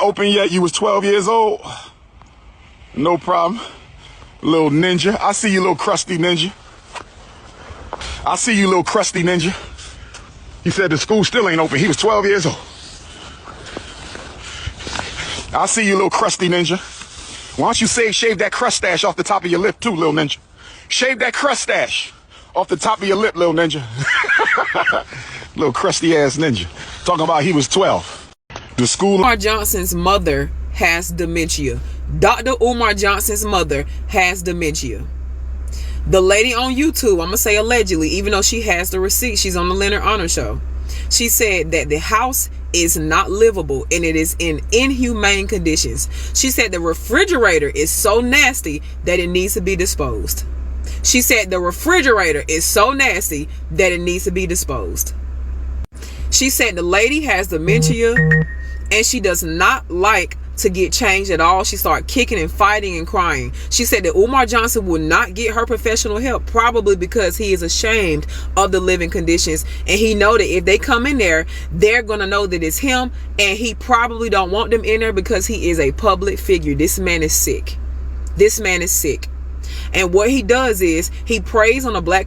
Open yet? You was 12 years old? No problem. Little ninja. I see you, little crusty ninja. I see you, little crusty ninja. He said the school still ain't open. He was 12 years old. I see you, little crusty ninja. Why don't you shave that crust stash off the top of your lip too, little ninja? Shave that crust stash off the top of your lip, little ninja. Little crusty ass ninja. Talking about he was 12. The school. Umar Johnson's mother has dementia. Dr. Umar Johnson's mother has dementia. The lady on YouTube, I'm going to say allegedly, even though she has the receipt, she's on the Leonard Honor Show. She said that the house is not livable and it is in inhumane conditions. She said the refrigerator is so nasty that it needs to be disposed. She said the refrigerator is so nasty that it needs to be disposed. She said the lady has dementia and she does not like to get changed at all. She started kicking and fighting and crying. She said that Umar Johnson will not get her professional help, probably because he is ashamed of the living conditions, and he know that if they come in there, they're gonna know that it's him, and he probably don't want them in there because he is a public figure. This man is sick. This man is sick. And what he does is he preys on the black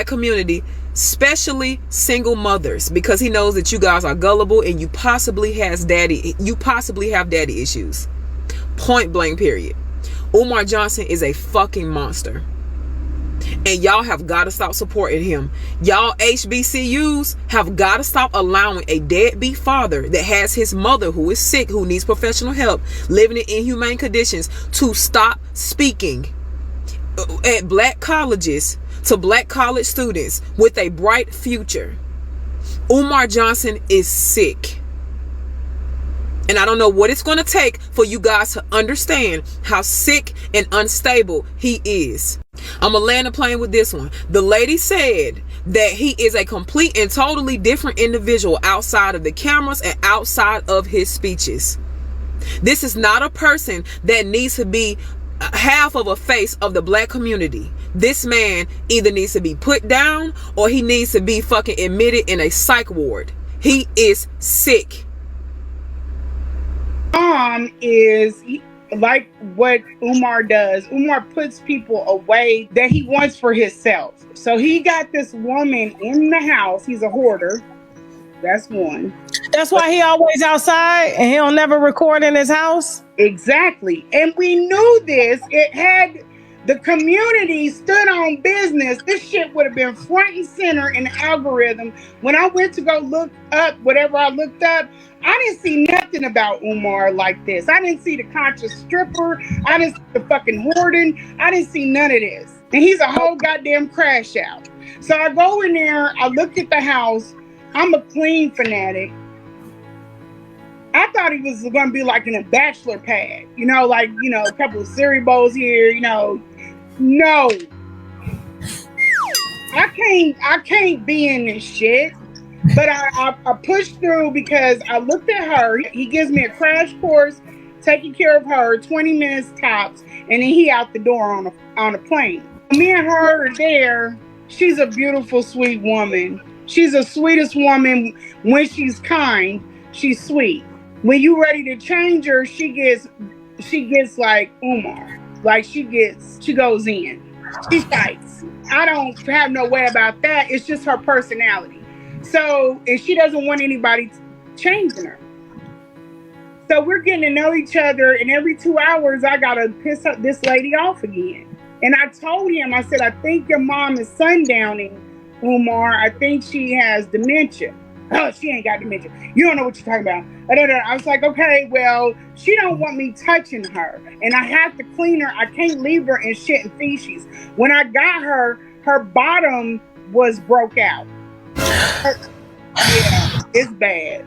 community, especially single mothers, because he knows that you guys are gullible and you possibly have daddy issues. Point blank, period. Umar Johnson is a fucking monster. And y'all have got to stop supporting him. Y'all HBCUs have got to stop allowing a deadbeat father that has his mother who is sick, who needs professional help, living in inhumane conditions, to stop speaking at black colleges to black college students with a bright future. Umar Johnson is sick. And I don't know what it's going to take for you guys to understand how sick and unstable he is. I'm going to land the plane with this one. The lady said that he is a complete and totally different individual outside of the cameras and outside of his speeches. This is not a person that needs to be half of a face of the black community. This man either needs to be put down or he needs to be fucking admitted in a psych ward. He is sick. Is like what Umar does. Umar puts people away that he wants for himself. So he got this woman in the house. He's a hoarder. That's one. That's why he always outside and he'll never record in his house. Exactly. And we knew this. It had the community stood on business. This shit would have been front and center in the algorithm. When I went to go look up whatever I looked up, I didn't see nothing about Umar like this. I didn't see the conscious stripper. I didn't see the fucking hoarding. I didn't see none of this. And he's a whole goddamn crash out. So I go in there. I looked at the house. I'm a clean fanatic. I thought he was going to be like in a bachelor pad. You know, like, you know, a couple of cereal bowls here, you know. No. I can't be in this shit. But I pushed through because I looked at her. He gives me a crash course, taking care of her, 20 minutes tops, and then he out the door on a plane. Me and her are there. She's a beautiful, sweet woman. She's the sweetest woman. When she's kind, she's sweet. When you ready to change her, she gets like Umar. Like she goes in. She fights. I don't have no way about that. It's just her personality. So, and she doesn't want anybody changing her. So we're getting to know each other, and every 2 hours I gotta piss this lady off again. And I told him, I said, I think your mom is sundowning, Umar. I think she has dementia. Oh, she ain't got dementia. You don't know what you're talking about. I was like, okay, well, she don't want me touching her, and I have to clean her. I can't leave her in shit and feces. When I got her, her bottom was broke out. Yeah, it's bad.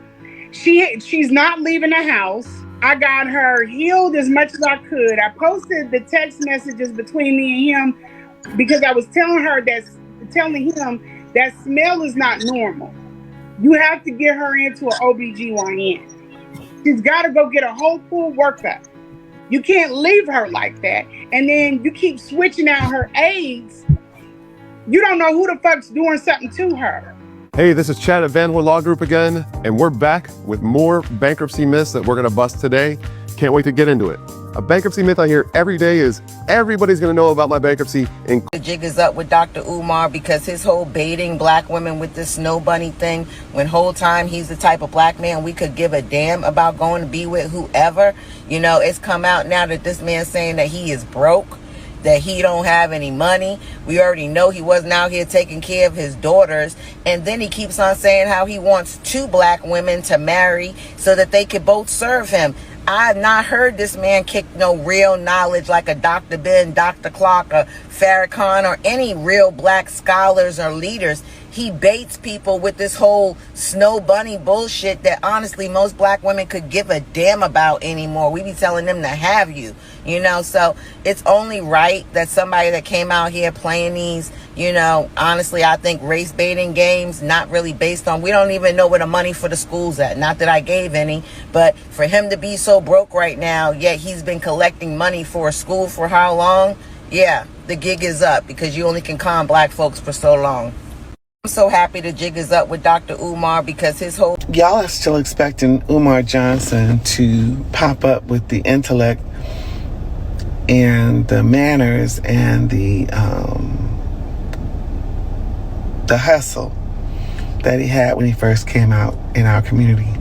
She's not leaving the house. I got her healed as much as I could. I posted the text messages between me and him because I was telling him that smell is not normal. You have to get her into an OBGYN. She's got to go get a whole full workup. You can't leave her like that. And then you keep switching out her aides. You don't know who the fuck's doing something to her. Hey, this is Chad at Van Hoy Law Group again, and we're back with more bankruptcy myths that we're gonna bust today. Can't wait to get into it. A bankruptcy myth I hear every day is everybody's gonna know about my bankruptcy. The jig is up with Dr. Umar because his whole baiting black women with this snow bunny thing, when whole time he's the type of black man we could give a damn about going to be with whoever. You know, it's come out now that this man's saying that he is broke, that he don't have any money. We already know he wasn't out here taking care of his daughters. And then he keeps on saying how he wants 2 black women to marry so that they could both serve him. I have not heard this man kick no real knowledge like a Dr. Ben, Dr. Clark, or Farrakhan, or any real black scholars or leaders. He baits people with this whole snow bunny bullshit that honestly most black women could give a damn about anymore. We be telling them to have you, you know. So it's only right that somebody that came out here playing these, you know, honestly, I think race baiting games, not really based on, we don't even know where the money for the school's at. Not that I gave any, but for him to be so broke right now, yet he's been collecting money for a school for how long? Yeah, the gig is up because you only can con black folks for so long. I'm so happy the jig is up with Dr. Umar because his whole... Y'all are still expecting Umar Johnson to pop up with the intellect and the manners and the hustle that he had when he first came out in our community.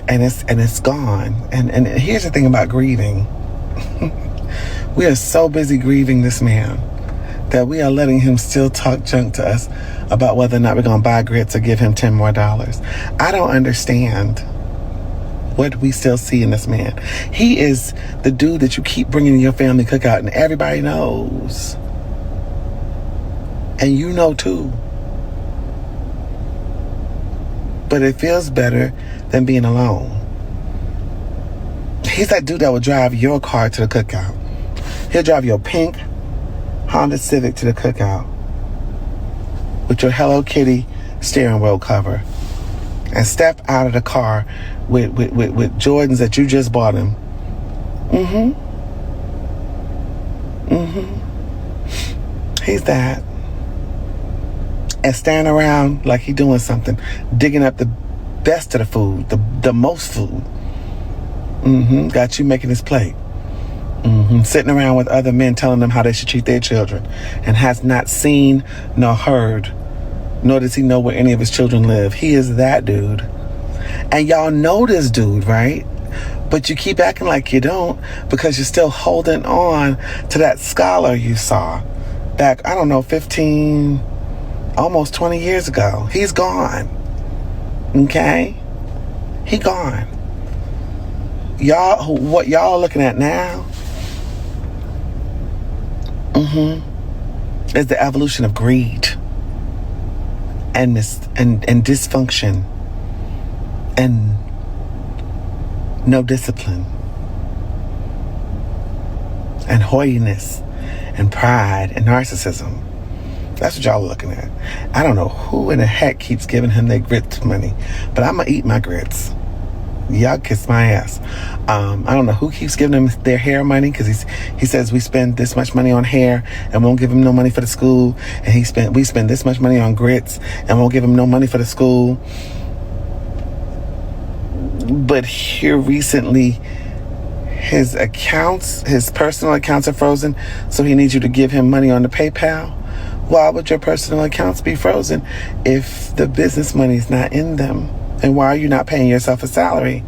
And it's gone. And here's the thing about grieving. We are so busy grieving this man that we are letting him still talk junk to us about whether or not we're going to buy grits or give him $10 more. I don't understand what we still see in this man. He is the dude that you keep bringing to your family cookout and everybody knows. And you know too. But it feels better than being alone. He's that dude that will drive your car to the cookout. He'll drive your pink Honda Civic to the cookout with your Hello Kitty steering wheel cover and step out of the car with Jordans that you just bought him. He's that. And stand around like he doing something, digging up the best of the food, the most food. Got you making his plate. Sitting around with other men telling them how they should treat their children, and has not seen nor heard, nor does he know where any of his children live. He is that dude. And y'all know this dude, right? But you keep acting like you don't because you're still holding on to that scholar you saw back, I don't know, 15, almost 20 years ago. He's gone. Okay? He gone. Y'all, what y'all are looking at now is the evolution of greed and dysfunction and no discipline and hoidiness and pride and narcissism. That's what y'all are looking at. I don't know who in the heck keeps giving him their grits money, but I'm gonna eat my grits. Y'all kiss my ass. I don't know who keeps giving them their hair money, because he says we spend this much money on hair and won't give him no money for the school, and we spend this much money on grits and won't give him no money for the school. But here recently, his personal accounts are frozen, so he needs you to give him money on the PayPal. Why would your personal accounts be frozen if the business money is not in them? And why are you not paying yourself a salary?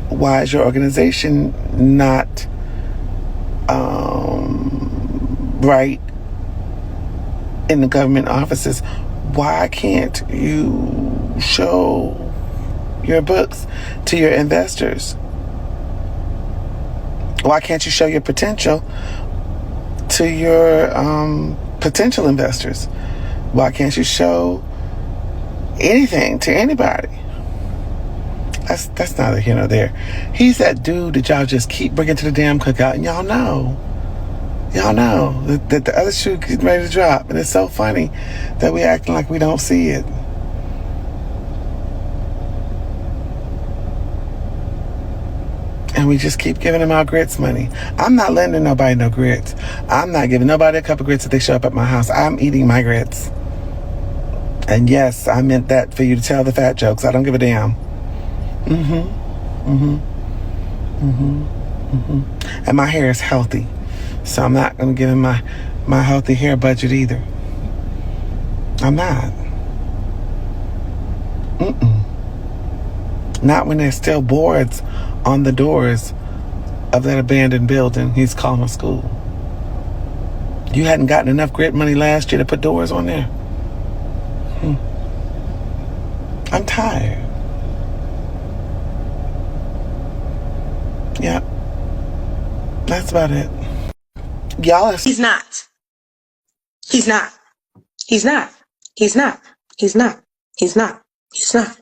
Why is your organization not right in the government offices? Why can't you show your books to your investors? Why can't you show your potential to your potential investors? Why can't you show anything to anybody? That's neither here nor there. He's that dude that y'all just keep bringing to the damn cookout, and y'all know that the other shoe is ready to drop, and it's so funny that we acting like we don't see it. And we just keep giving them our grits money. I'm not lending nobody no grits. I'm not giving nobody a cup of grits if they show up at my house. I'm eating my grits. And yes, I meant that for you to tell the fat jokes. I don't give a damn. And my hair is healthy, so I'm not going to give him my healthy hair budget either. I'm not. Not when there's still boards on the doors of that abandoned building he's calling a school. You hadn't gotten enough grit money last year to put doors on there? I'm tired. Yep. That's about it. Y'all are... He's not. He's not. He's not. He's not. He's not. He's not. He's not.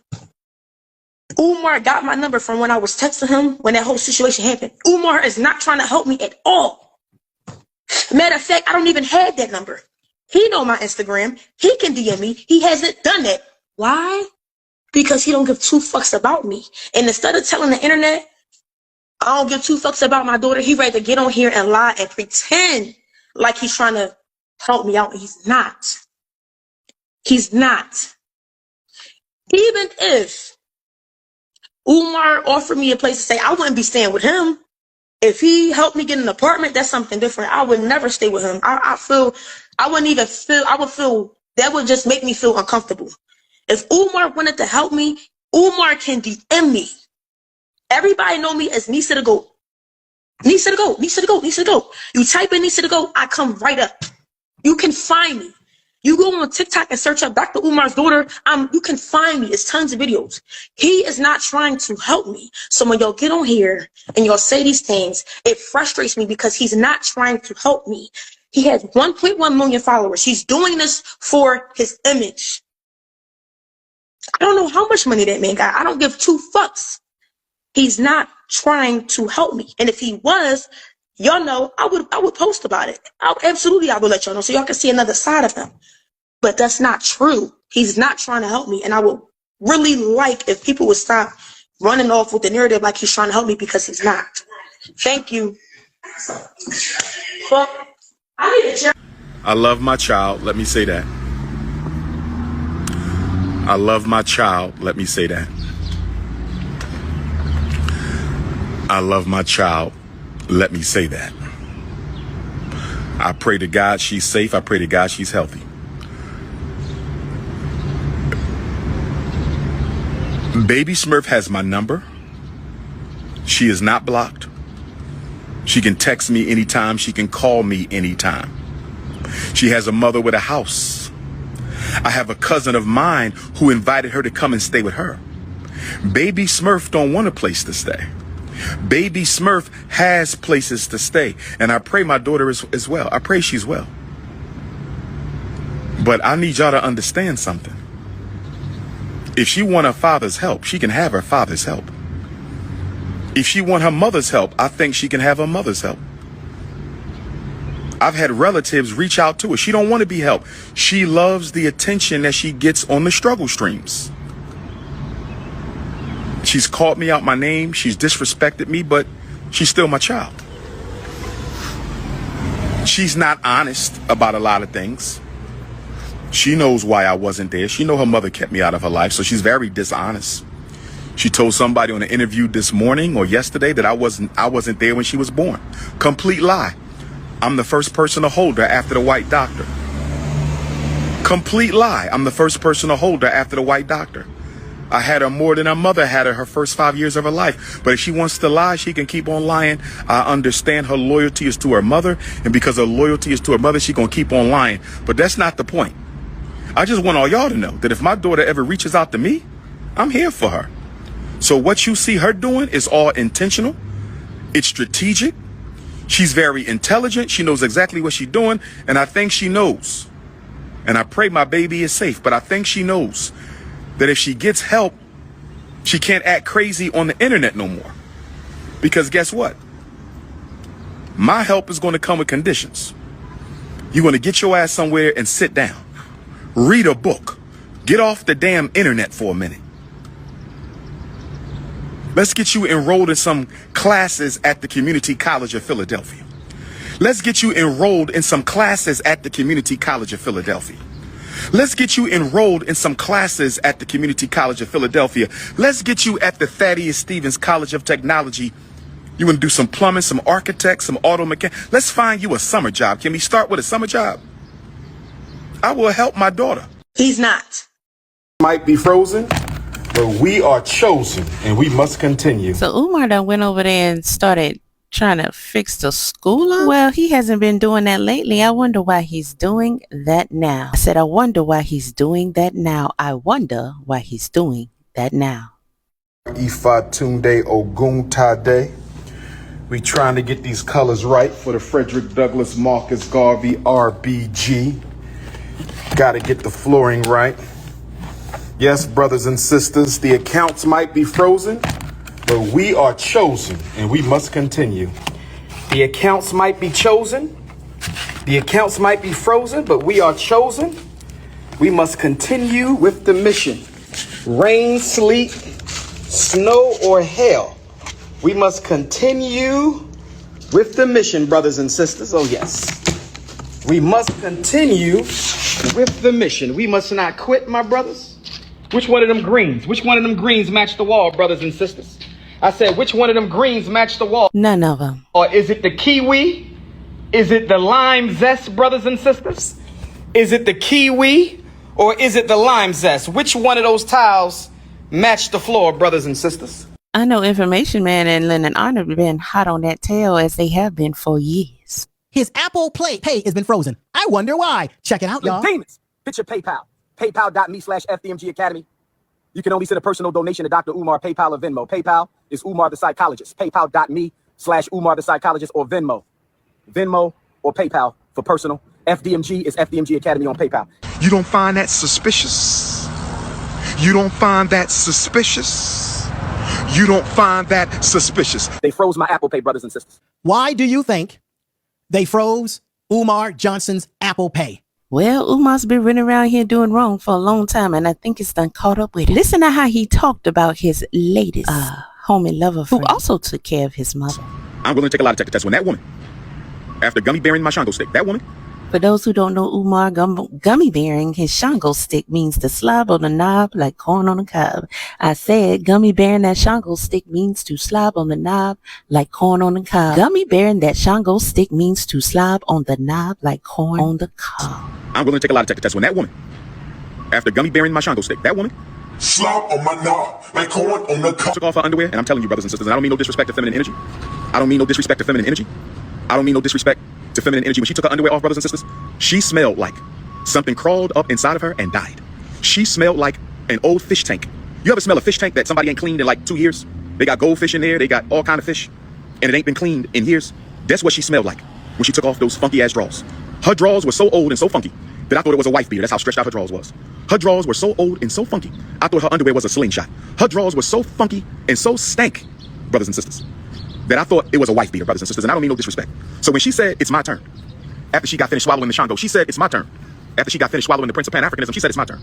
Umar got my number from when I was texting him when that whole situation happened. Umar is not trying to help me at all. Matter of fact, I don't even have that number. He know my Instagram. He can DM me. He hasn't done that. Why? Because he don't give two fucks about me. And instead of telling the internet, I don't give two fucks about my daughter, he rather get on here and lie and pretend like he's trying to help me out. He's not. He's not. Even if Umar offered me a place to stay, I wouldn't be staying with him. If he helped me get an apartment, that's something different. I would never stay with him. I would feel, that would just make me feel uncomfortable. If Umar wanted to help me, Umar can DM me. Everybody know me as Nisa to go. Nisa to go, Nisa to go, Nisa to go. You type in Nisa to go, I come right up. You can find me. You go on TikTok and search up Dr. Umar's daughter. You can find me. It's tons of videos. He is not trying to help me. So when y'all get on here and y'all say these things, it frustrates me because he's not trying to help me. He has 1.1 million followers. He's doing this for his image. I don't know how much money that man got. I don't give two fucks. He's not trying to help me. And if he was, y'all know, I would post about it. I would let y'all know so y'all can see another side of him. But that's not true. He's not trying to help me. And I would really like if people would stop running off with the narrative like he's trying to help me, because he's not. Thank you. Well, I love my child. Let me say that. I love my child. Let me say that. I love my child. Let me say that. I pray to God she's safe. I pray to God she's healthy. Baby Smurf has my number. She is not blocked. She can text me anytime. She can call me anytime. She has a mother with a house. I have a cousin of mine who invited her to come and stay with her. Baby Smurf don't want a place to stay. Baby Smurf has places to stay. And I pray my daughter is well. I pray she's well. But I need y'all to understand something. If she want her father's help, she can have her father's help. If she want her mother's help, I think she can have her mother's help. I've had relatives reach out to her. She don't want to be helped. She loves the attention that she gets on the struggle streams. She's called me out my name. She's disrespected me, but she's still my child. She's not honest about a lot of things. She knows why I wasn't there. She know her mother kept me out of her life, so she's very dishonest. She told somebody on an interview this morning or yesterday that I wasn't there when she was born. Complete lie. I'm the first person to hold her after the white doctor. Complete lie. I'm the first person to hold her after the white doctor. I had her more than her mother had her first 5 years of her life. But if she wants to lie, she can keep on lying. I understand her loyalty is to her mother. And because her loyalty is to her mother, she's going to keep on lying. But that's not the point. I just want all y'all to know that if my daughter ever reaches out to me, I'm here for her. So what you see her doing is all intentional. It's strategic. She's very intelligent. She knows exactly what she's doing. And I think she knows. And I pray my baby is safe. But I think she knows that if she gets help, she can't act crazy on the internet no more. Because guess what? My help is going to come with conditions. You're going to get your ass somewhere and sit down. Read a book. Get off the damn internet for a minute. Let's get you enrolled in some classes at the Community College of Philadelphia. Let's get you enrolled in some classes at the Community College of Philadelphia. Let's get you enrolled in some classes at the Community College of Philadelphia. Let's get you at the Thaddeus Stevens College of Technology. You want to do some plumbing, some architect, some auto mechanic. Let's find you a summer job. Can we start with a summer job? I will help my daughter. He's not. Might be frozen, but we are chosen and we must continue. So Umar done went over there and started trying to fix the school up? Well, he hasn't been doing that lately. I wonder why he's doing that now. I said, I wonder why he's doing that now. I wonder why he's doing that now. Ifa Tunde Ogun Tade. We trying to get these colors right for the Frederick Douglass Marcus Garvey RBG. Got to get the flooring right. Yes, brothers and sisters, the accounts might be frozen, but we are chosen and we must continue. The accounts might be chosen. The accounts might be frozen, but we are chosen. We must continue with the mission. Rain, sleet, snow, or hail. We must continue with the mission, brothers and sisters. Oh, yes. We must continue with the mission. We must not quit, my brothers. Which one of them greens? Which one of them greens match the wall, brothers and sisters? I said, which one of them greens match the wall? None of them. Or is it the kiwi? Is it the lime zest, brothers and sisters? Is it the kiwi or is it the lime zest? Which one of those tiles match the floor, brothers and sisters? I know Information Man and Lennon Arnold have been hot on that tail as they have been for years. His Apple Pay has been frozen. I wonder why. Check it out, y'all. Demons. Hit your PayPal. PayPal.me/FDMG Academy. You can only send a personal donation to Dr. Umar, PayPal or Venmo. PayPal is Umar the Psychologist. PayPal.me/Umar the Psychologist or Venmo. Venmo or PayPal for personal. FDMG is FDMG Academy on PayPal. You don't find that suspicious? You don't find that suspicious? You don't find that suspicious? They froze my Apple Pay, brothers and sisters. Why do you think they froze Umar Johnson's Apple Pay? Well, Umar's been running around here doing wrong for a long time, and I think it's done caught up with it. Listen to how he talked about his latest homie lover friend, who also took care of his mother. I'm willing to take a lie detector test when that woman, after gummy bearing my Shango stick, that woman. For those who don't know, Umar gummy bearing his Shango stick means to slob on the knob like corn on the cob. I said gummy bearing that Shango stick means to slob on the knob like corn on the cob. Gummy bearing that Shango stick means to slob on the knob like corn on the cob. I'm willing to take a lie detector test when that woman, after gummy bearing my Shango stick, that woman slob on my knob like corn on the cob. Took off her underwear, and I'm telling you, brothers and sisters, and I don't mean no disrespect to feminine energy. I don't mean no disrespect to feminine energy. I don't mean no disrespect to feminine energy. When she took her underwear off, brothers and sisters, she smelled like something crawled up inside of her and died. She smelled like an old fish tank. You ever smell a fish tank that somebody ain't cleaned in like 2 years? They got goldfish in there, they got all kind of fish, and it ain't been cleaned in years. That's what she smelled like when she took off those funky ass drawers. Her drawers were so old and so funky that I thought it was a wife beater. That's how stretched out her drawers was. Her drawers were so old and so funky, I thought her underwear was a slingshot. Her drawers were so funky and so stank, brothers and sisters, that I thought it was a wife beater, brothers and sisters, and I don't mean no disrespect. So when she said, it's my turn, after she got finished swallowing the Shango, she said, it's my turn. After she got finished swallowing the Prince of Pan-Africanism, she said, it's my turn.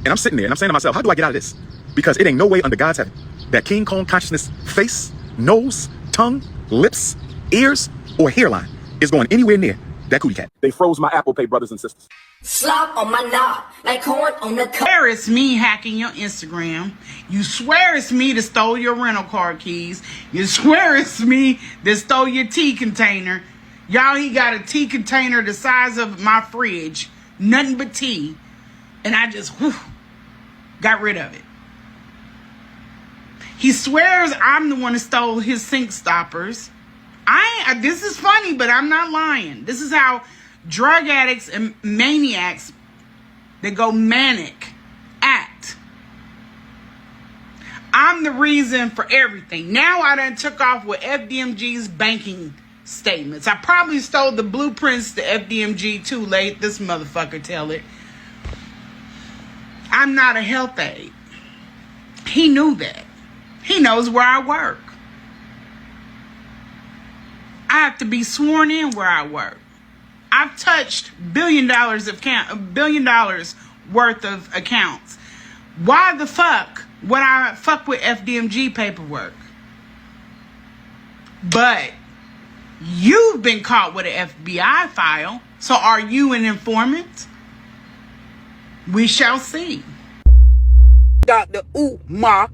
And I'm sitting there and I'm saying to myself, how do I get out of this? Because it ain't no way under God's heaven that King Kong consciousness face, nose, tongue, lips, ears, or hairline is going anywhere near that cootie cat. They froze my Apple Pay, brothers and sisters. Slop on my knob like corn on the cob. Swear it's me hacking your Instagram. You swear it's me that stole your rental car keys. You swear it's me that stole your tea container. Y'all, he got a tea container the size of my fridge. Nothing but tea. And I just got rid of it. He swears I'm the one that stole his sink stoppers. This is funny, but I'm not lying. This is how drug addicts and maniacs that go manic act. I'm the reason for everything. Now I done took off with FDMG's banking statements. I probably stole the blueprints to FDMG too late. This motherfucker tell it. I'm not a health aide. He knew that. He knows where I work. I have to be sworn in where I work. I've touched $1 billion worth of accounts. Why the fuck would I fuck with FDMG paperwork? But you've been caught with an FBI file. So are you an informant? We shall see. Dr. Umar,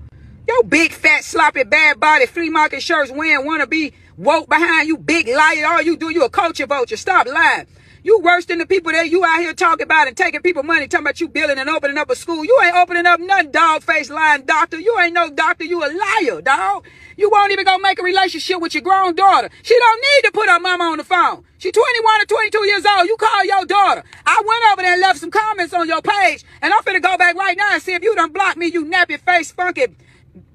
your big fat sloppy bad body flea market shirts wearing wanna be woke behind you big liar. All you do, you a culture vulture. Stop lying. You worse than the people that you out here talking about and taking people money, talking about you building and opening up a school. You ain't opening up nothing, dog-faced lying doctor. You ain't no doctor. You a liar, dog. You won't even go make a relationship with your grown daughter. She don't need to put her mama on the phone. She 21 or 22 years old. You call your daughter. I went over there and left some comments on your page, and I'm finna go back right now and see if you done blocked me, you nappy face funky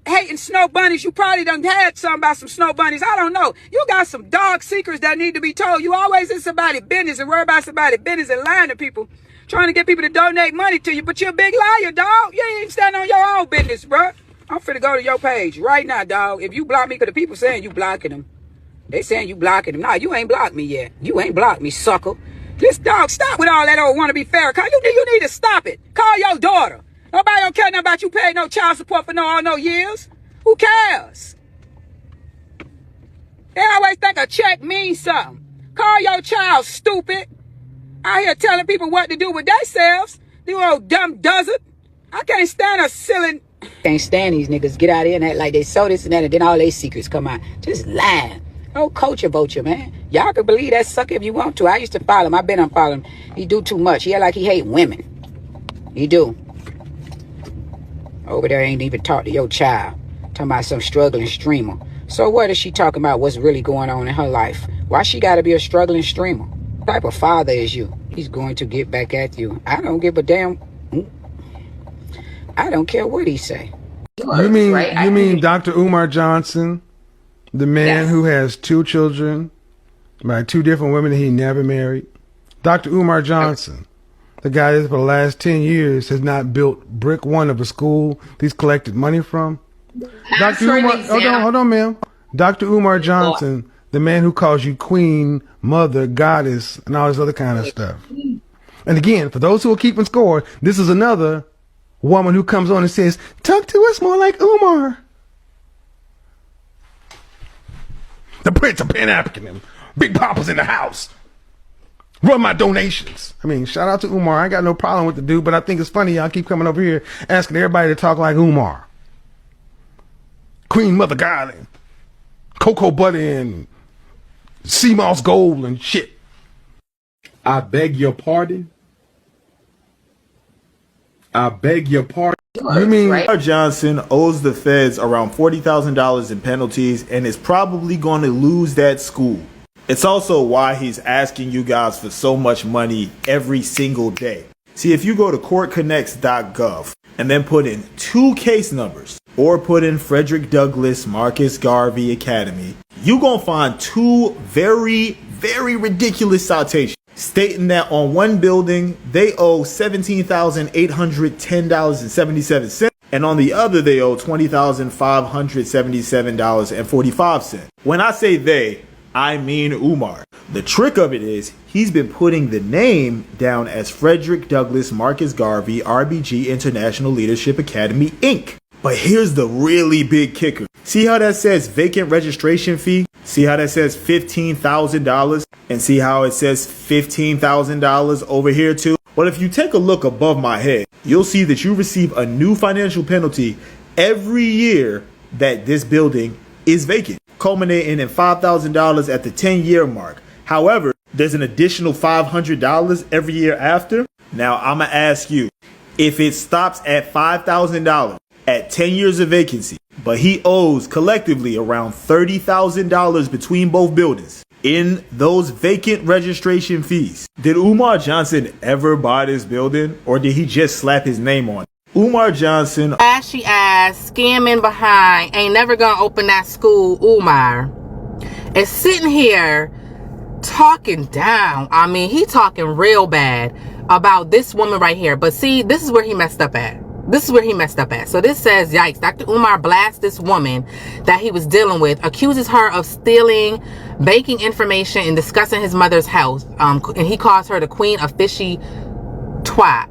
hating snow bunnies. You probably done had something about some snow bunnies. I don't know. You got some dog secrets that need to be told. You always in somebody's business and worry about somebody's business and lying to people, trying to get people to donate money to you, but you're a big liar, dog. You ain't even standing on your own business, bro. I'm finna go to your page right now, dog. If you block me, because the people saying you blocking them. They saying you blocking them. Nah, you ain't blocked me yet. You ain't blocked me, sucker. This dog, stop with all that old wanna be fair. You need to stop it. Call your daughter. Nobody don't care nothing about you paying no child support for no years. Who cares? They always think a check means something. Call your child, stupid. Out here telling people what to do with themselves. You old dumb doesn't. I can't stand a silly... Can't stand these niggas get out here and act like they so this and that, and then all their secrets come out. Just lying. No culture vulture, man. Y'all can believe that sucker if you want to. I used to follow him. I've been unfollowing him. He do too much. He act like he hate women. He do. Over there ain't even talk to your child. Talking about some struggling streamer. So what is she talking about what's really going on in her life? Why she gotta be a struggling streamer? What type of father is you? He's going to get back at you. I don't give a damn. I don't care what he say. You mean Dr. Umar Johnson, the man who has 2 children by 2 different women that he never married? Dr. Umar Johnson, the guy that for the last 10 years has not built brick one of a school he's collected money from. Dr. Umar, hold on, ma'am. Dr. Umar Johnson, the man who calls you queen, mother, goddess, and all this other kind of stuff. And again, for those who are keeping score, this is another woman who comes on and says, talk to us more like Umar. The Prince of Pan-African, Big Papa's in the house. Run my donations. I mean, shout out to Umar. I ain't got no problem with the dude, but I think it's funny y'all keep coming over here asking everybody to talk like Umar. Queen Mother God and Cocoa Butter and Sea Moss Gold and shit. I beg your pardon? I beg your pardon? You mean Johnson owes the feds around $40,000 in penalties and is probably going to lose that school. It's also why he's asking you guys for so much money every single day. See, if you go to courtconnects.gov and then put in 2 case numbers or put in Frederick Douglass Marcus Garvey Academy, you're going to find 2 very, very ridiculous citations stating that on one building they owe $17,810.77 and on the other they owe $20,577.45. When I say they, I mean Umar. The trick of it is he's been putting the name down as Frederick Douglass Marcus Garvey RBG International Leadership Academy Inc. But here's the really big kicker. See how that says vacant registration fee? See how that says $15,000? And see how it says $15,000 over here too? Well, if you take a look above my head, you'll see that you receive a new financial penalty every year that this building is vacant, culminating in $5,000 at the 10-year mark. However, there's an additional $500 every year after. Now, I'm going to ask you, if it stops at $5,000 at 10 years of vacancy, but he owes collectively around $30,000 between both buildings in those vacant registration fees, did Umar Johnson ever buy this building, or did he just slap his name on it? Umar Johnson, ashy ass, scamming behind, ain't never gonna open that school. Umar is sitting here talking down. I mean, he talking real bad about this woman right here. But see, this is where he messed up at. So this says, yikes, Dr. Umar blasts this woman that he was dealing with, accuses her of stealing banking information and discussing his mother's health. And he calls her the queen of fishy twat.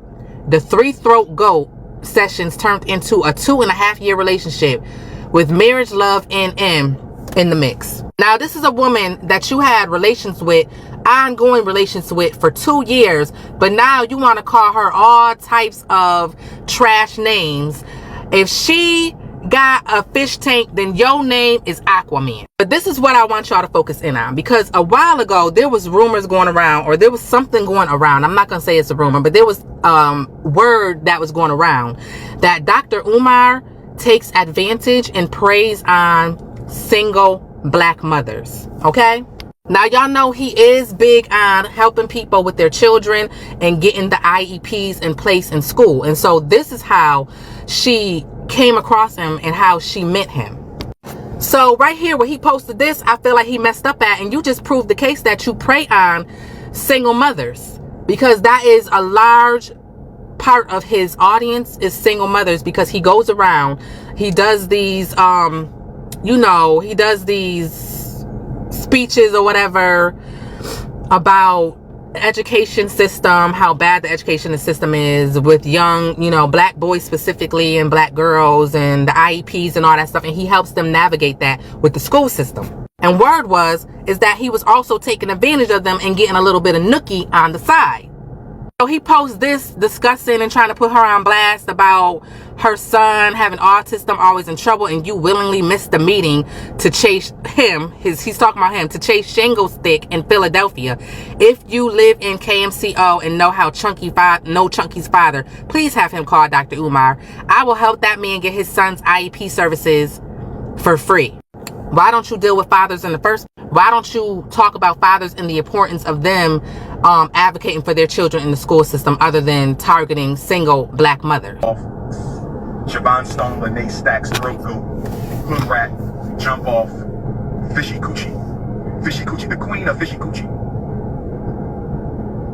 The 3-throat goat sessions turned into a 2.5-year relationship with marriage, love, and in the mix. Now, this is a woman that you had relations with ongoing relations with for 2 years, but now you want to call her all types of trash names. If she got a fish tank, then your name is Aquaman. But this is what I want y'all to focus in on, because a while ago there was rumors going around, or there was something going around. I'm not gonna say it's a rumor, but there was word that was going around that Dr. Umar takes advantage and preys on single black mothers. Okay, now y'all know he is big on helping people with their children and getting the IEPs in place in school. And so this is how she came across him and how she met him. So right here where he posted this, I feel like he messed up at, and you just proved the case that you prey on single mothers, because that is a large part of his audience is single mothers, because he goes around, he does these he does these speeches or whatever about education system, how bad the education system is with young, black boys specifically and black girls, and the IEPs and all that stuff, and he helps them navigate that with the school system. And word is that he was also taking advantage of them and getting a little bit of nookie on the side. So he posts this discussing and trying to put her on blast about her son having autism, always in trouble, and you willingly missed the meeting to chase him. He's talking about him to chase Shingle Stick in Philadelphia. If you live in KMCO and know how Chunky's father, please have him call Dr. Umar. I will help that man get his son's IEP services for free. Why don't you deal with fathers in the first? Why don't you talk about fathers and the importance of them advocating for their children in the school system, other than targeting single black mothers? Siobhan Stone, Lene Stacks, Throat Goat, Hood Rat, Jump Off, Fishy Coochie, the queen of Fishy Coochie.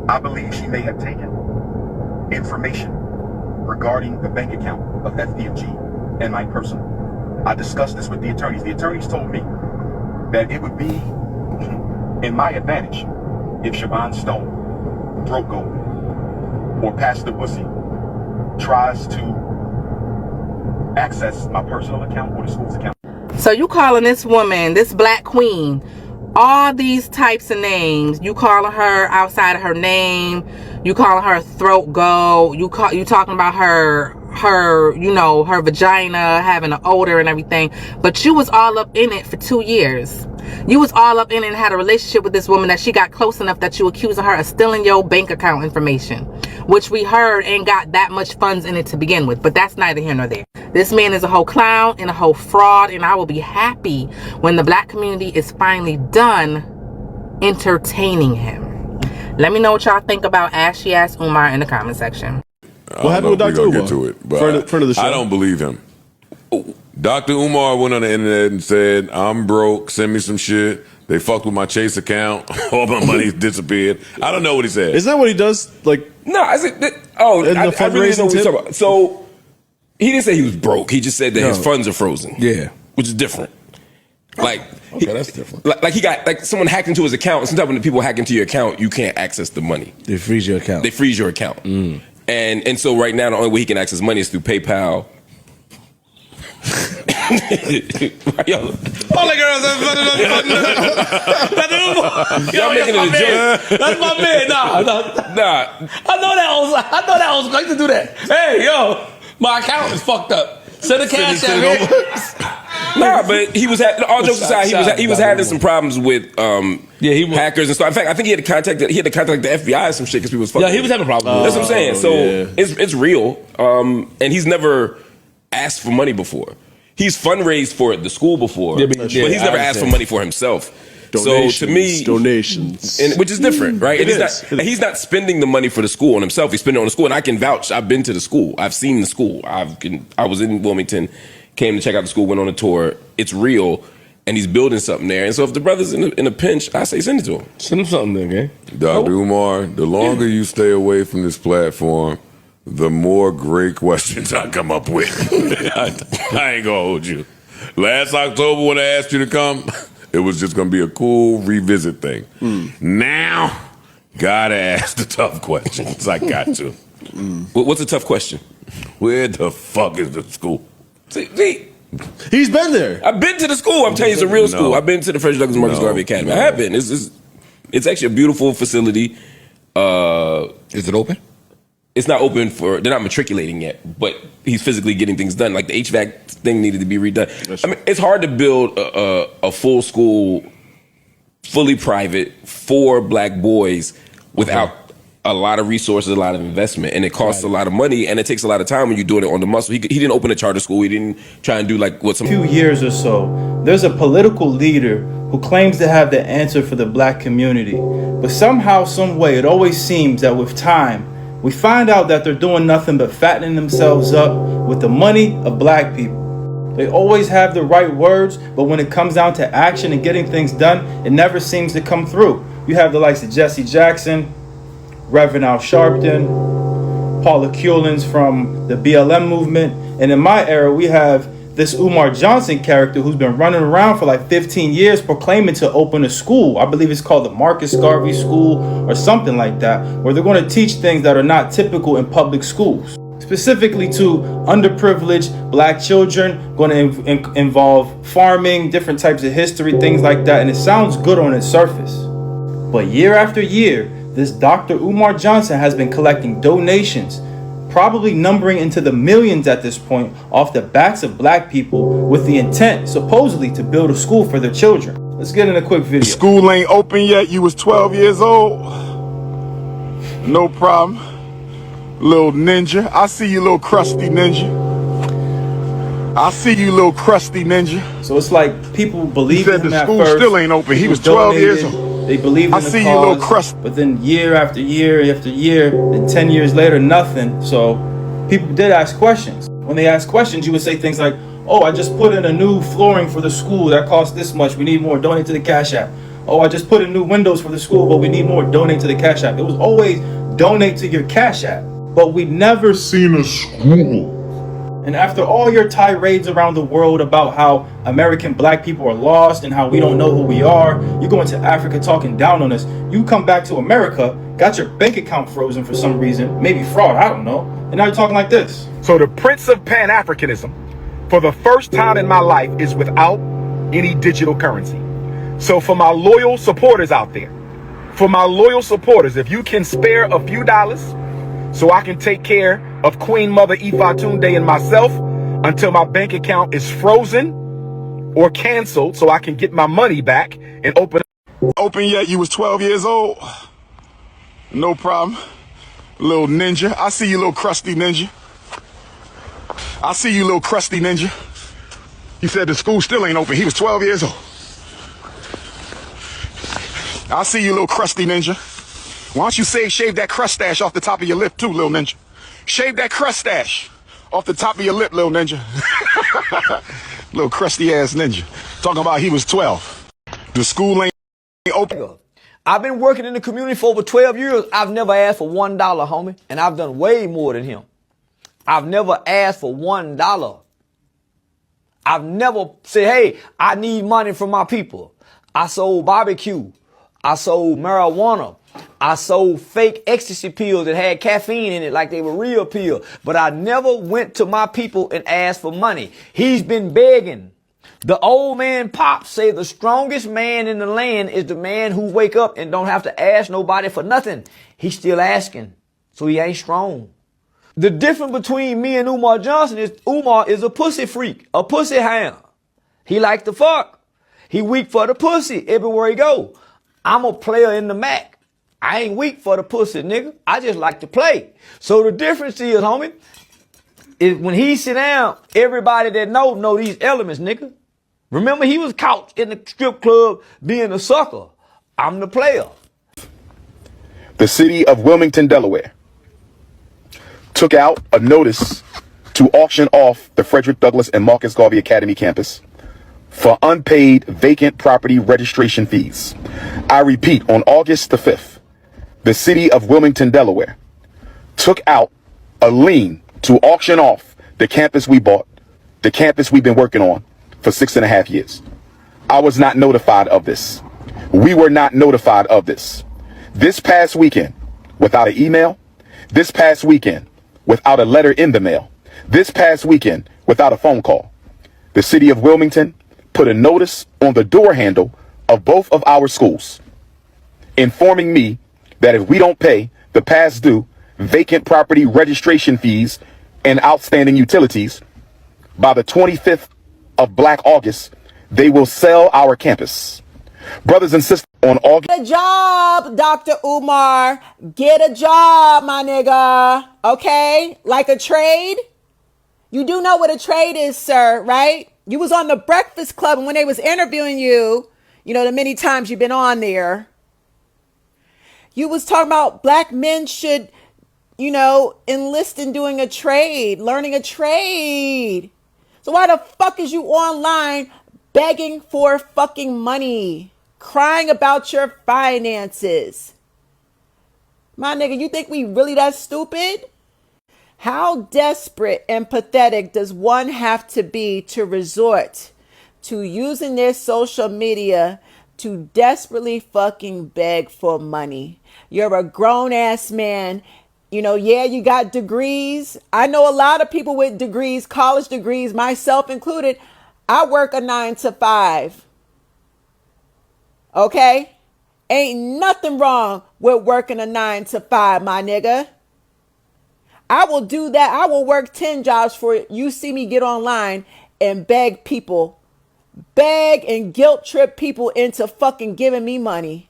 I believe she may have taken information regarding the bank account of FDMG and my personal. I discussed this with the attorneys. The attorneys told me that it would be in my advantage if Siobhan Stone, Throat Goat, or Pastor Bussy tries to access my personal account or the school's account. So you calling this woman, this black queen, all these types of names. You calling her outside of her name. You calling her Throat Goat. You talking about her vagina having an odor and everything. But you was all up in it for 2 years. You was all up in it and had a relationship with this woman that she got close enough that you accusing her of stealing your bank account information, which we heard ain't got that much funds in it to begin with. But that's neither here nor there. This man is a whole clown and a whole fraud, and I will be happy when the black community is finally done entertaining him. Let me know what y'all think about Ashy Ass Umar in the comment section. What happened with Dr. Umar? Get to it, but front of the show. I don't believe him. Dr. Umar went on the internet and said, I'm broke, send me some shit. They fucked with my Chase account. All my money's disappeared. I don't know what he said. Isn't that what he does? No, I said, I really didn't know what he's talking about. So, he didn't say he was broke. He just said that his funds are frozen. Yeah. Which is different. Okay, that's different. Like he got, someone hacked into his account. Sometimes when the people hack into your account, you can't access the money. They freeze your account. And so right now, the only way he can access money is through PayPal. Y'all making it a joke. That's my man. Nah. I know that was like to do that. Hey, yo, my account is fucked up. Send the cash out here. Nah, but he was all jokes aside, he was having some problems with hackers and stuff. In fact, I think he had to contact the FBI or some shit because people was fucking. Yeah, he was having problems. That's what I'm saying. So it's real. And he's never asked for money before. He's fundraised for the school before, but he's never asked for money for himself. Donations, so to me, donations, which is different, right? And he's not spending the money for the school on himself. He's spending it on the school, and I can vouch. I've been to the school. I've seen the school. I was in Wilmington, came to check out the school, went on a tour. It's real, and he's building something there. And so if the brother's in a pinch, I say send it to him. Send him something, then, okay? Dr. Umar, the longer you stay away from this platform, the more great questions I come up with. I ain't gonna hold you. Last October when I asked you to come, it was just gonna be a cool revisit thing. Now, gotta ask the tough questions. I got to. What's a tough question? Where the fuck is the school? See, he's been there. I've been to the school. I'm telling you, it's a real school. I've been to the Frederick Douglass Marcus Garvey Academy. I have been. It's It's actually a beautiful facility. Is it open? It's not open for, they're not matriculating yet, but he's physically getting things done. Like the HVAC thing needed to be redone. I mean, it's hard to build a full school, fully private for black boys without a lot of resources, a lot of investment, and it costs a lot of money, and it takes a lot of time when you're doing it on the muscle. He didn't open a charter school. He didn't try and do like what some few years or so, there's a political leader who claims to have the answer for the black community. But somehow, some way, it always seems that with time, we find out that they're doing nothing but fattening themselves up with the money of black people. They always have the right words, but when it comes down to action and getting things done, it never seems to come through. You have the likes of Jesse Jackson, Reverend Al Sharpton, Paula Culens from the BLM movement, and in my era, we have this Umar Johnson character who's been running around for like 15 years proclaiming to open a school. I believe it's called the Marcus Garvey School or something like that, where they're going to teach things that are not typical in public schools, specifically to underprivileged black children, going to involve farming, different types of history, things like that. And it sounds good on its surface. But year after year, this Dr. Umar Johnson has been collecting donations, probably numbering into the millions at this point, off the backs of black people with the intent, supposedly, to build a school for their children. Let's get in a quick video. School ain't open yet. You was 12 years old. No problem. Little ninja. I see you, little crusty ninja. I see you, little crusty ninja. So it's like people believe in him the at school first. still ain't open. He was 12 years old. They believed in the see cause, you, little crust. But then year after year after year, and 10 years later, nothing. So people did ask questions. When they asked questions, you would say things like, oh, I just put in a new flooring for the school that costs this much. We need more. Donate to the Cash App. Oh, I just put in new windows for the school, but we need more. Donate to the Cash App. It was always donate to your Cash App. But we never seen a school. And after all your tirades around the world about how American black people are lost and how we don't know who we are, you go into Africa talking down on us. You come back to America, got your bank account frozen for some reason, maybe fraud, I don't know. And now you're talking like this. So the Prince of Pan-Africanism, for the first time in my life, is without any digital currency. So for my loyal supporters out there, if you can spare a few dollars so I can take care of Queen Mother Ifa Tunde and myself until my bank account is frozen or canceled so I can get my money back and open yet. You was 12 years old. No problem. Little ninja. I see you, little crusty ninja. I see you, little crusty ninja. He said the school still ain't open. He was 12 years old. I see you, little crusty ninja. Why don't you shave that crust stash off the top of your lip too, little ninja? Shave that crust stash off the top of your lip, little ninja. Little crusty ass ninja. Talking about he was 12. The school ain't open. I've been working in the community for over 12 years. I've never asked for $1, homie. And I've done way more than him. I've never asked for $1. I've never said, hey, I need money from my people. I sold barbecue. I sold marijuana. I sold fake ecstasy pills that had caffeine in it like they were real pills. But I never went to my people and asked for money. He's been begging. The old man Pop say the strongest man in the land is the man who wake up and don't have to ask nobody for nothing. He's still asking. So he ain't strong. The difference between me and Umar Johnson is Umar is a pussy freak, a pussy hound. He likes to fuck. He weak for the pussy everywhere he go. I'm a player in the Mac. I ain't weak for the pussy, nigga. I just like to play. So the difference is, homie, is when he sit down, everybody that know these elements, nigga. Remember, he was caught in the strip club being a sucker. I'm the player. The city of Wilmington, Delaware, took out a notice to auction off the Frederick Douglass and Marcus Garvey Academy campus for unpaid vacant property registration fees. I repeat, on August the 5th, the city of Wilmington, Delaware, took out a lien to auction off the campus we bought, the campus we've been working on for 6.5 years. I was not notified of this. We were not notified of this. This past weekend, without an email, this past weekend, without a letter in the mail, this past weekend, without a phone call, the city of Wilmington put a notice on the door handle of both of our schools. informing me that if we don't pay the past due vacant property registration fees and outstanding utilities by the 25th of Black August, they will sell our campus. Brothers and sisters, on August... Get a job, Dr. Umar. Get a job, my nigga. Okay? Like a trade? You do know what a trade is, sir, right? You was on the Breakfast Club, and when they was interviewing you, you know, the many times you've been on there, you was talking about black men should, you know, enlist in doing a trade, learning a trade. So why the fuck is you online begging for fucking money, crying about your finances? My nigga, you think we really that stupid? How desperate and pathetic does one have to be to resort to using their social media to desperately fucking beg for money? You're a grown ass man. You know, yeah, you got degrees. I know a lot of people with degrees, college degrees, myself included. I work a 9 to 5. Okay? Ain't nothing wrong with working a 9 to 5, my nigga. I will do that. I will work 10 jobs for it. You see me get online and beg people, beg and guilt trip people into fucking giving me money.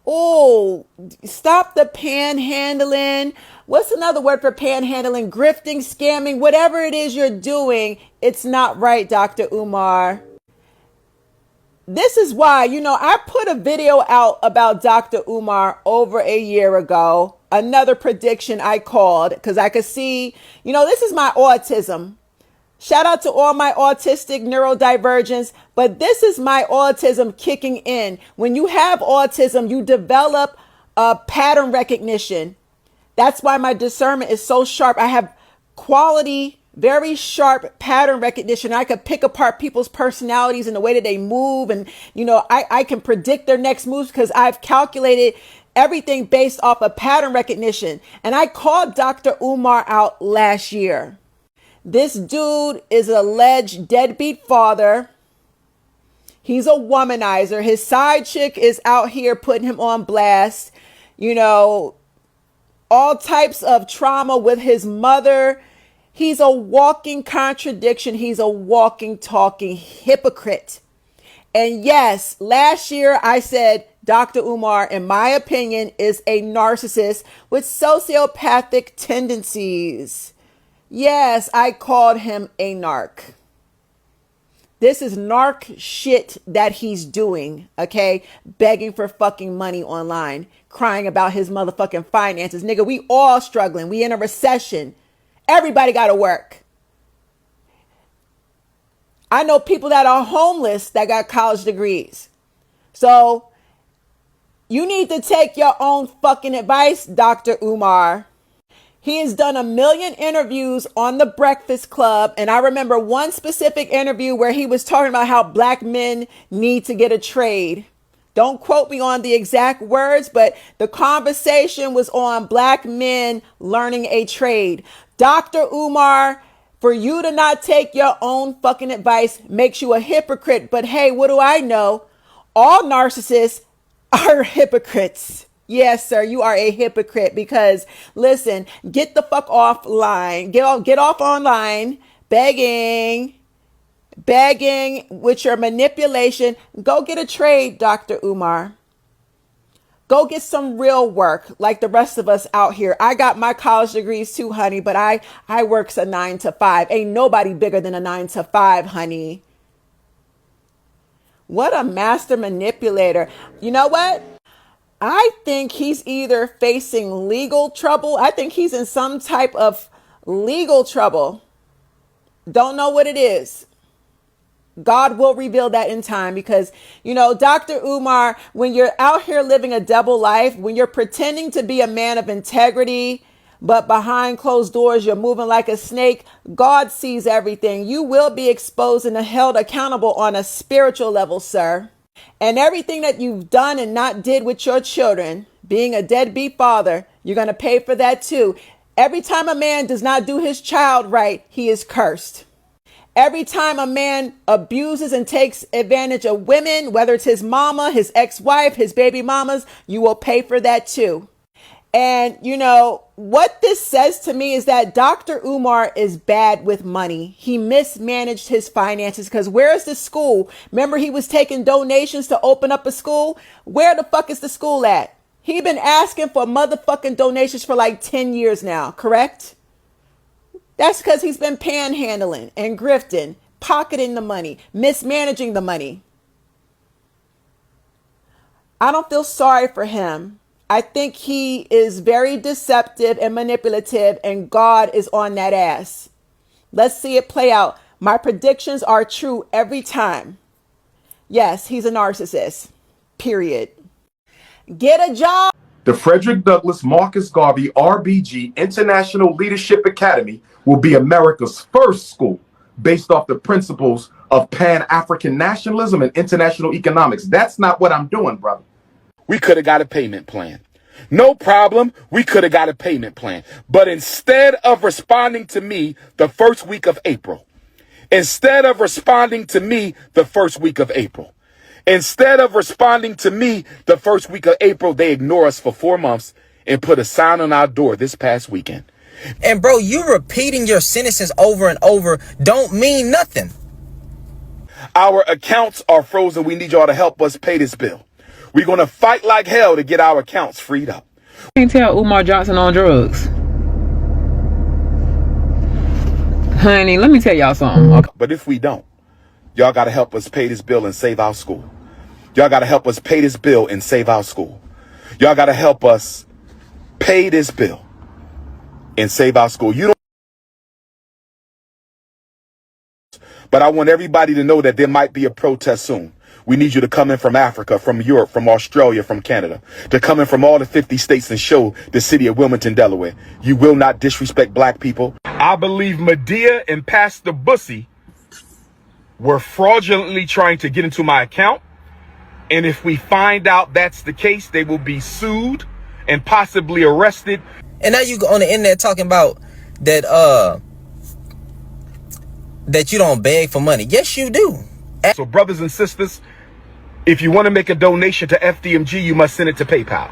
Oh, stop the panhandling. What's another word for panhandling? Grifting, scamming, whatever it is you're doing, it's not right, Dr. Umar. This is why, you know, I put a video out about Dr. Umar over a year ago. Another prediction I called because I could see, you know, this is my autism. Shout out to all my autistic neurodivergence, but this is my autism kicking in. When you have autism, you develop a pattern recognition. That's why my discernment is so sharp. I have quality, very sharp pattern recognition. I could pick apart people's personalities and the way that they move. And, you know, I can predict their next moves because I've calculated everything based off of pattern recognition. And I called Dr. Umar out last year. This dude is an alleged deadbeat father. He's a womanizer. His side chick is out here putting him on blast. You know, all types of trauma with his mother. He's a walking contradiction. He's a walking, talking hypocrite. And yes, last year I said Dr. Umar, in my opinion, is a narcissist with sociopathic tendencies. Yes, I called him a narc. This is narc shit that he's doing, okay? Begging for fucking money online, crying about his motherfucking finances. Nigga, we all struggling. We in a recession. Everybody got to work. I know people that are homeless that got college degrees. So you need to take your own fucking advice, Dr. Umar. He has done 1 million interviews on the Breakfast Club. And I remember one specific interview where he was talking about how black men need to get a trade. Don't quote me on the exact words, but the conversation was on black men learning a trade. Dr. Umar, for you to not take your own fucking advice makes you a hypocrite. But hey, what do I know? All narcissists are hypocrites. Yes, sir, you are a hypocrite because, listen, get the fuck offline. Get off online, begging with your manipulation. Go get a trade, Dr. Umar. Go get some real work like the rest of us out here. I got my college degrees too, honey, but I works a 9 to 5. Ain't nobody bigger than a 9 to 5, honey. What a master manipulator. You know what? I think he's either facing legal trouble. I think he's in some type of legal trouble. Don't know what it is. God will reveal that in time because, you know, Dr. Umar, when you're out here living a double life, when you're pretending to be a man of integrity, but behind closed doors, you're moving like a snake, God sees everything. You will be exposed and held accountable on a spiritual level, sir. And everything that you've done and not did with your children, being a deadbeat father, you're going to pay for that too. Every time a man does not do his child right, he is cursed. Every time a man abuses and takes advantage of women, whether it's his mama, his ex-wife, his baby mamas, you will pay for that too. And you know, what this says to me is that Dr. Umar is bad with money. He mismanaged his finances because where's the school? Remember he was taking donations to open up a school? Where the fuck is the school at? He been asking for motherfucking donations for like 10 years now, correct? That's because he's been panhandling and grifting, pocketing the money, mismanaging the money. I don't feel sorry for him. I think he is very deceptive and manipulative, and God is on that ass. Let's see it play out. My predictions are true every time. Yes, he's a narcissist. Period. Get a job. The Frederick Douglass Marcus Garvey RBG International Leadership Academy will be America's first school based off the principles of Pan-African nationalism and international economics. That's not what I'm doing, brother. We could have got a payment plan. No problem. We could have got a payment plan. But instead of responding to me the first week of April, instead of responding to me the first week of April, they ignore us for 4 months and put a sign on our door this past weekend. And bro, you repeating your sentences over and over don't mean nothing. Our accounts are frozen. We need y'all to help us pay this bill. We're going to fight like hell to get our accounts freed up. You can't tell Umar Johnson on drugs. Honey, let me tell y'all something. Okay. But if we don't, y'all got to help us pay this bill and save our school. Y'all got to help us pay this bill and save our school. Y'all got to help us pay this bill and save our school. You don't. But I want everybody to know that there might be a protest soon. We need you to come in from Africa, from Europe, from Australia, from Canada, to come in from all the 50 states and show the city of Wilmington, Delaware. You will not disrespect black people. I believe Medea and Pastor Bussy were fraudulently trying to get into my account. And if we find out that's the case, they will be sued and possibly arrested. And now you go on the internet talking about that that you don't beg for money. Yes, you do. So brothers and sisters, if you want to make a donation to FDMG, you must send it to PayPal.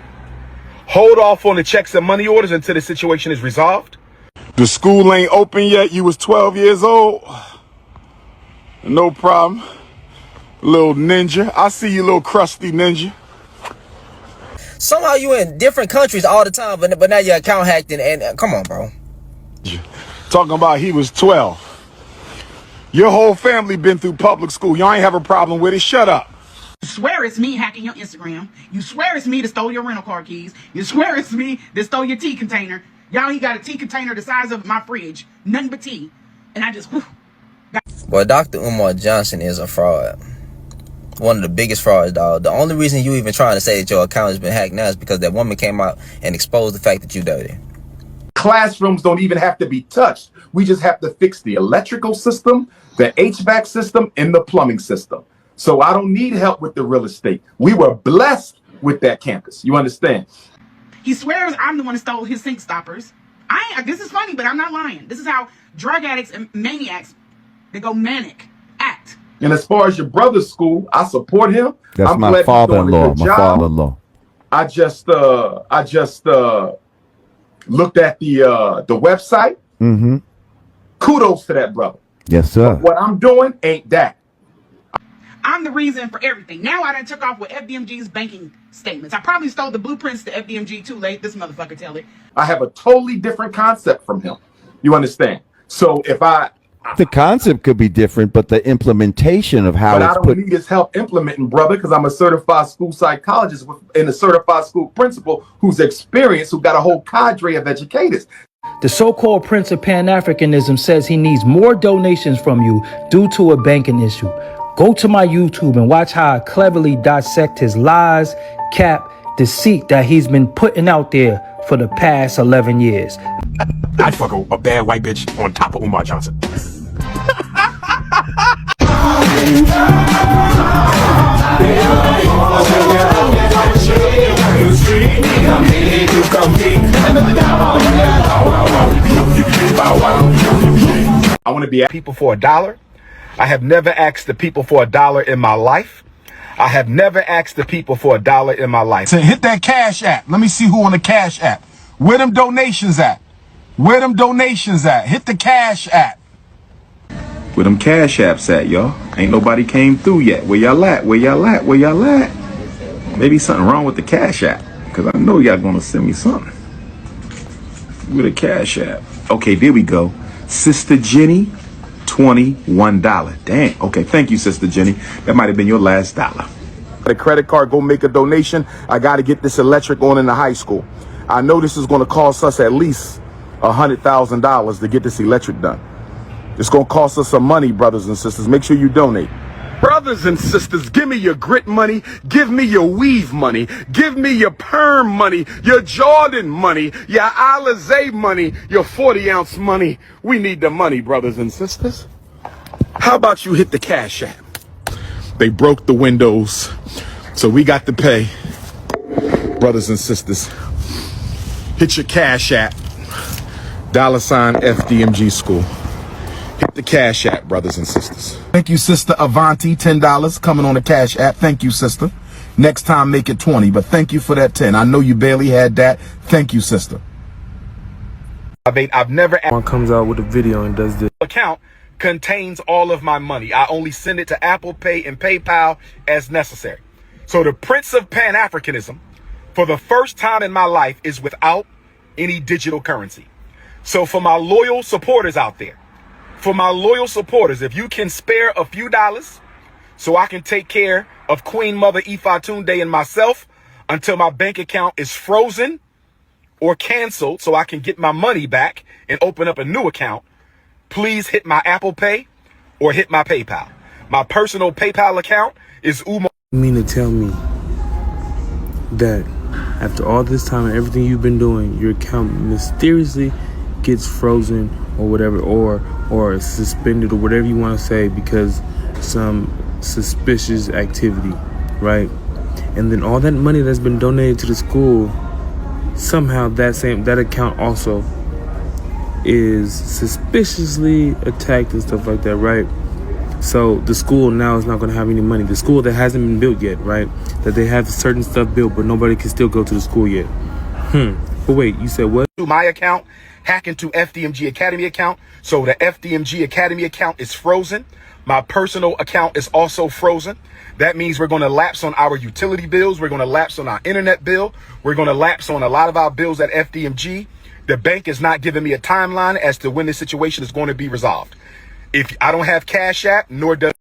Hold off on the checks and money orders until the situation is resolved. The school ain't open yet. You was 12 years old. No problem. Little ninja. I see you, little crusty ninja. Somehow you in different countries all the time, but now your account hacked and come on, bro. Talking about he was 12. Your whole family been through public school. Y'all ain't have a problem with it. Shut up. You swear it's me hacking your Instagram. You swear it's me that stole your rental car keys. You swear it's me that stole your tea container. Y'all, he got a tea container the size of my fridge. Nothing but tea. And I just, Well, Dr. Umar Johnson is a fraud. One of the biggest frauds, dog. The only reason you even trying to say that your account has been hacked now is because that woman came out and exposed the fact that you dirty. Classrooms don't even have to be touched. We just have to fix the electrical system, the HVAC system, and the plumbing system. So I don't need help with the real estate. We were blessed with that campus. You understand? he swears I'm the one that stole his sink stoppers. This is funny, but I'm not lying. This is how drug addicts and maniacs, they go manic, act. And as far as your brother's school, I support him. That's I'm my father-in-law. My father-in-law. I just looked at the website. Mm-hmm. Kudos to that brother. Yes, sir. But what I'm doing ain't that. I'm the reason for everything. Now I done took off with FDMG's banking statements. I probably stole the blueprints to FDMG too late. This motherfucker tell it. I have a totally different concept from him. You understand? So if the concept could be different, but the implementation of how I don't need his help implementing, brother, because I'm a certified school psychologist and a certified school principal who's experienced, who got a whole cadre of educators. The so-called Prince of Pan-Africanism says he needs more donations from you due to a banking issue. Go to my YouTube and watch how I cleverly dissect his lies, cap, deceit that he's been putting out there for the past 11 years. I'd fuck a bad white bitch on top of Umar Johnson. I want to be at people for $1. I have never asked the people for $1 in my life. I have never asked the people for $1 in my life. So hit that Cash App. Let me see who on the Cash App. Where them donations at? Where them donations at? Hit the Cash App. Where them Cash Apps at, y'all? Ain't nobody came through yet. Where y'all at? Where y'all at? Where y'all at? Maybe something wrong with the Cash App, because I know y'all gonna send me something. Where the Cash App? Okay, there we go. Sister Jenny, $21. Dang. Okay, thank you, Sister Jenny. That might have been your last dollar. The credit card, go make a donation. I got to get this electric on in the high school. I know this is going to cost us at least $100,000 to get this electric done. It's going to cost us some money, brothers and sisters. Make sure you donate. Brothers and sisters, give me your grit money. Give me your weave money. Give me your perm money, your Jordan money, your Alizé money, your 40-ounce money. We need the money, brothers and sisters. How about you hit the Cash App? They broke the windows, so we got to pay. Brothers and sisters, hit your Cash App. $ FDMG School. Hit the Cash App, brothers and sisters. Thank you, Sister Avanti, $10 coming on the Cash App. Thank you, sister. Next time, make it 20, but thank you for that 10. I know you barely had that. Thank you, sister. I've never... One comes out with a video and does this. Account contains all of my money. I only send it to Apple Pay and PayPal as necessary. So the Prince of Pan-Africanism, for the first time in my life, is without any digital currency. So for my loyal supporters out there, if you can spare a few dollars so I can take care of Queen Mother Ifatunde and myself until my bank account is frozen or canceled so I can get my money back and open up a new account, please hit my Apple Pay or hit my PayPal. My personal PayPal account is Umar. You mean to tell me that after all this time and everything you've been doing, your account mysteriously gets frozen or whatever, or suspended or whatever you want to say because some suspicious activity, right? And then all that money that's been donated to the school, somehow that account also is suspiciously attacked and stuff like that, right? So the school now is not going to have any money. The school that hasn't been built yet, right? That they have certain stuff built, but nobody can still go to the school yet. But wait, you said what? My account, hack into FDMG Academy account. So the FDMG Academy account is frozen. My personal account is also frozen. That means we're going to lapse on our utility bills. We're going to lapse on our internet bill. We're going to lapse on a lot of our bills at FDMG. The bank is not giving me a timeline as to when this situation is going to be resolved. If I don't have Cash App, nor does...